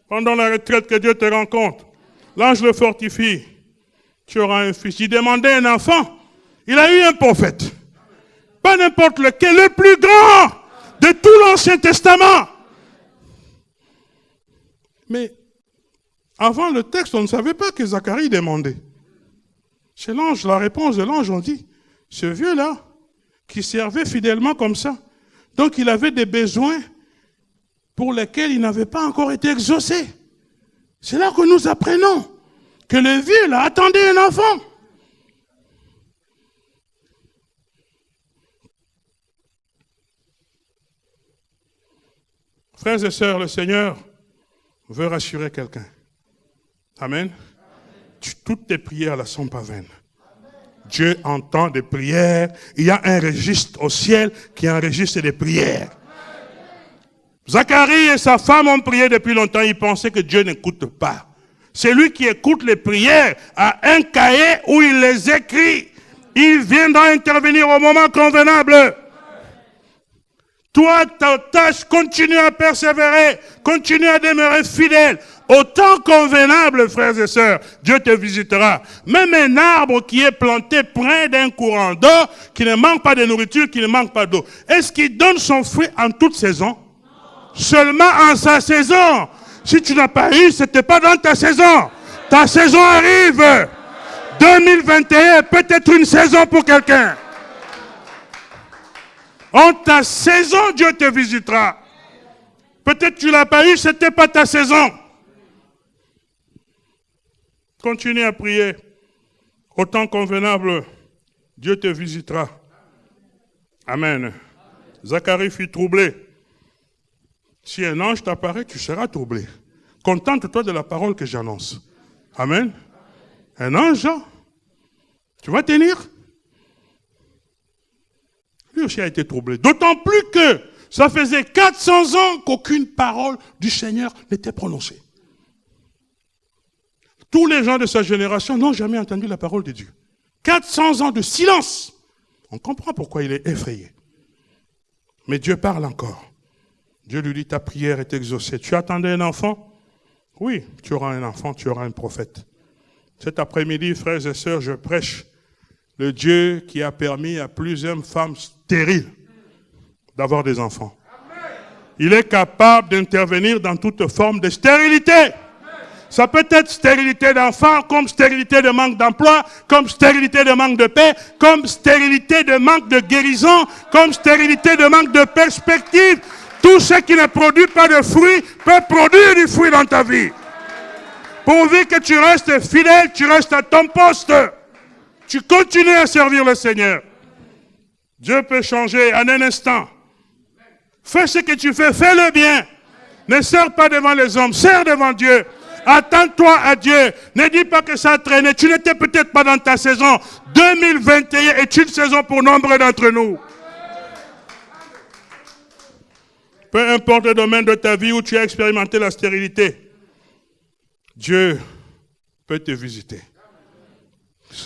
[SPEAKER 2] Pendant la retraite, que Dieu te rencontre. L'ange le fortifie. Tu auras un fils. Il demandait un enfant. Il a eu un prophète. Pas n'importe lequel, le plus grand de tout l'Ancien Testament. Mais Avant le texte, on ne savait pas que Zacharie demandait. C'est l'ange, la réponse de l'ange, on dit, ce vieux-là, qui servait fidèlement comme ça, donc il avait des besoins pour lesquels il n'avait pas encore été exaucé. C'est là que nous apprenons que le vieux là attendait un enfant. Frères et sœurs, le Seigneur veut rassurer quelqu'un. Amen. Toutes tes prières ne sont pas vaines. Dieu entend des prières. Il y a un registre au ciel qui enregistre des prières. Zacharie et sa femme ont prié depuis longtemps. Ils pensaient que Dieu n'écoute pas. C'est lui qui écoute les prières à un cahier où il les écrit. Il viendra intervenir au moment convenable. Toi, ta tâche, continue à persévérer. Continue à demeurer fidèle. Au temps convenable, frères et sœurs, Dieu te visitera. Même un arbre qui est planté près d'un courant d'eau, qui ne manque pas de nourriture, qui ne manque pas d'eau, est-ce qu'il donne son fruit en toute saison? Non. Seulement en sa saison. Si tu n'as pas eu, ce n'était pas dans ta saison. Ta saison arrive. 2021 peut être une saison pour quelqu'un. En ta saison, Dieu te visitera. Peut-être tu ne l'as pas eu, ce n'était pas ta saison. Continue à prier. Au temps convenable, Dieu te visitera. Amen. Zacharie fut troublé. Si un ange t'apparaît, tu seras troublé. Contente-toi de la parole que j'annonce. Amen. Un ange, tu vas tenir. Lui aussi a été troublé. D'autant plus que ça faisait 400 ans qu'aucune parole du Seigneur n'était prononcée. Tous les gens de sa génération n'ont jamais entendu la parole de Dieu. 400 ans de silence. On comprend pourquoi il est effrayé. Mais Dieu parle encore. Dieu lui dit, ta prière est exaucée. Tu attendais un enfant? Oui, tu auras un enfant, tu auras un prophète. Cet après-midi, frères et sœurs, je prêche le Dieu qui a permis à plusieurs femmes stériles d'avoir des enfants. Il est capable d'intervenir dans toute forme de stérilité. Ça peut être stérilité d'enfant, comme stérilité de manque d'emploi, comme stérilité de manque de paix, comme stérilité de manque de guérison, comme stérilité de manque de perspective. Tout ce qui ne produit pas de fruits peut produire du fruit dans ta vie. Pourvu que tu restes fidèle, tu restes à ton poste. Tu continues à servir le Seigneur. Dieu peut changer en un instant. Fais ce que tu fais, fais-le bien. Ne sers pas devant les hommes, sers devant Dieu. Attends-toi à Dieu. Ne dis pas que ça a traîné. Tu n'étais peut-être pas dans ta saison. 2021 est une saison pour nombre d'entre nous. Peu importe le domaine de ta vie où tu as expérimenté la stérilité, Dieu peut te visiter.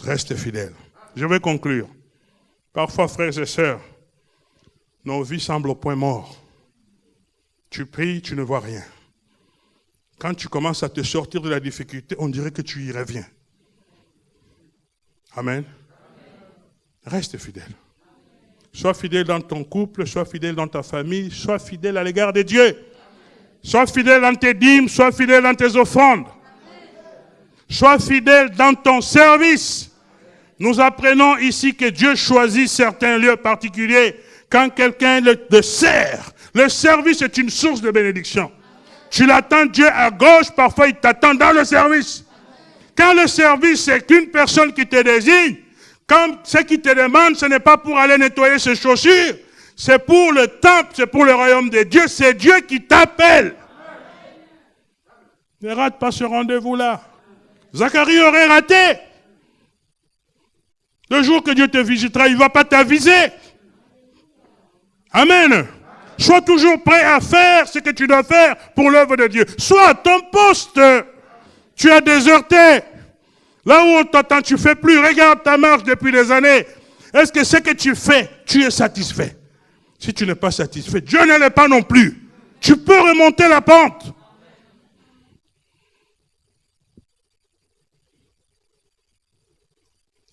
[SPEAKER 2] Reste fidèle. Je vais conclure. Parfois, frères et sœurs, nos vies semblent au point mort. Tu pries, tu ne vois rien. Quand tu commences à te sortir de la difficulté, on dirait que tu y reviens. Amen. Reste fidèle. Sois fidèle dans ton couple, sois fidèle dans ta famille, sois fidèle à l'égard de Dieu. Sois fidèle dans tes dîmes, sois fidèle dans tes offrandes. Sois fidèle dans ton service. Nous apprenons ici que Dieu choisit certains lieux particuliers quand quelqu'un le sert. Le service est une source de bénédiction. Tu l'attends Dieu à gauche, parfois il t'attend dans le service. Quand le service c'est qu'une personne qui te désigne, comme ce qui te demande, ce n'est pas pour aller nettoyer ses chaussures, c'est pour le temple, c'est pour le royaume de Dieu, c'est Dieu qui t'appelle. Ne rate pas ce rendez-vous-là. Zacharie aurait raté. Le jour que Dieu te visitera, il ne va pas t'aviser. Amen. Sois toujours prêt à faire ce que tu dois faire pour l'œuvre de Dieu. Sois à ton poste. Tu as déserté. Là où on t'attend, tu ne fais plus. Regarde ta marche depuis des années. Est-ce que ce que tu fais, tu es satisfait? Si tu n'es pas satisfait, Dieu ne l'est pas non plus. Tu peux remonter la pente.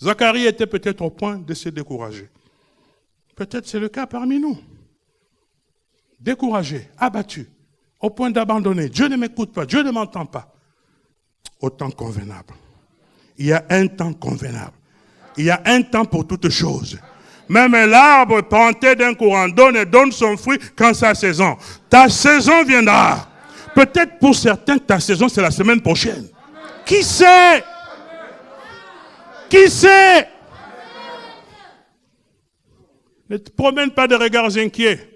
[SPEAKER 2] Zacharie était peut-être au point de se décourager. Peut-être c'est le cas parmi nous. Découragé, abattu, au point d'abandonner. Dieu ne m'écoute pas, Dieu ne m'entend pas. au temps convenable. Il y a un temps convenable. Il y a un temps pour toutes choses. Même l'arbre planté d'un courant d'eau ne donne son fruit qu'en sa saison. Ta saison viendra. Peut-être pour certains, ta saison, c'est la semaine prochaine. Qui sait? Qui sait? Ne te promène pas de regards inquiets.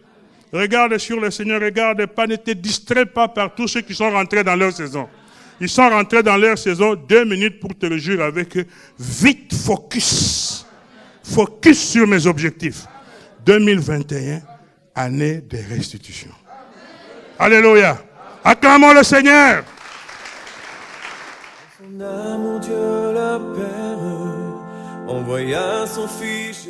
[SPEAKER 2] Regarde sur le Seigneur, regarde pas, ne te distrais pas par tous ceux qui sont rentrés dans leur saison. Ils sont rentrés dans leur saison, 2 minutes pour te réjouir avec eux. Vite, focus. Focus sur mes objectifs. 2021, année de restitution. Alléluia. Acclamons le Seigneur.
[SPEAKER 1] Son amour, Dieu le Père envoya son Fils.